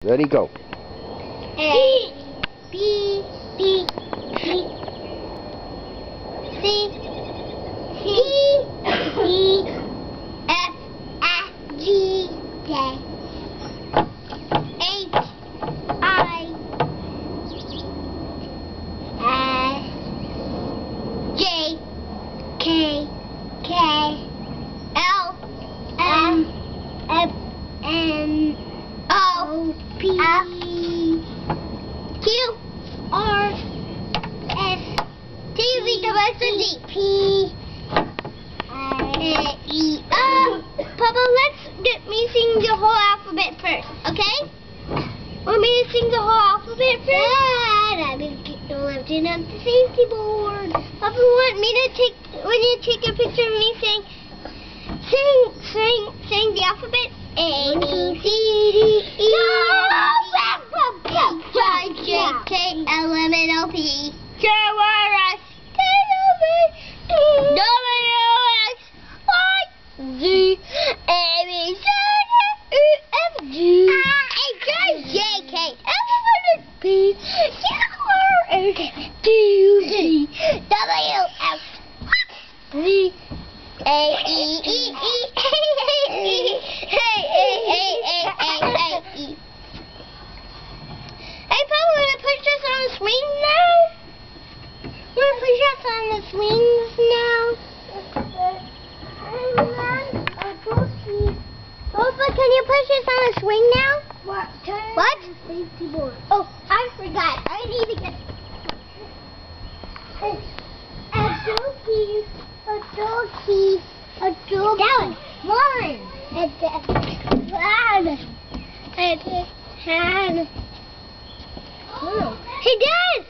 Ready, go. A, B, B, C, C, D, F, G, H, I, J, K, L, M, N, O, P, Q, R, S, T, V, W, D, P, E, Papa, let's get me sing the whole alphabet first, okay? Want me to sing the whole alphabet first? I'm lifting up the safety board. Papa, want me to take a picture of me saying, sing the alphabet? A, B, C, D, E, F, G, H, I, J, K, L, M, N, O, P, Q, R, S, T, U, V, W, X, Y, Z, A, B, C, D, E, F, G, H, I, J, K, L, M, N, O, P, Q, R, S, T, U, V, W, X, Z, A, E, E, E, Hey, Papa, want to put this on the swing now? Want to put this on the swings now? Papa, can you push this on the swing now? What? Safety board. Oh, I forgot. I need to get down. One. Hey, Dad.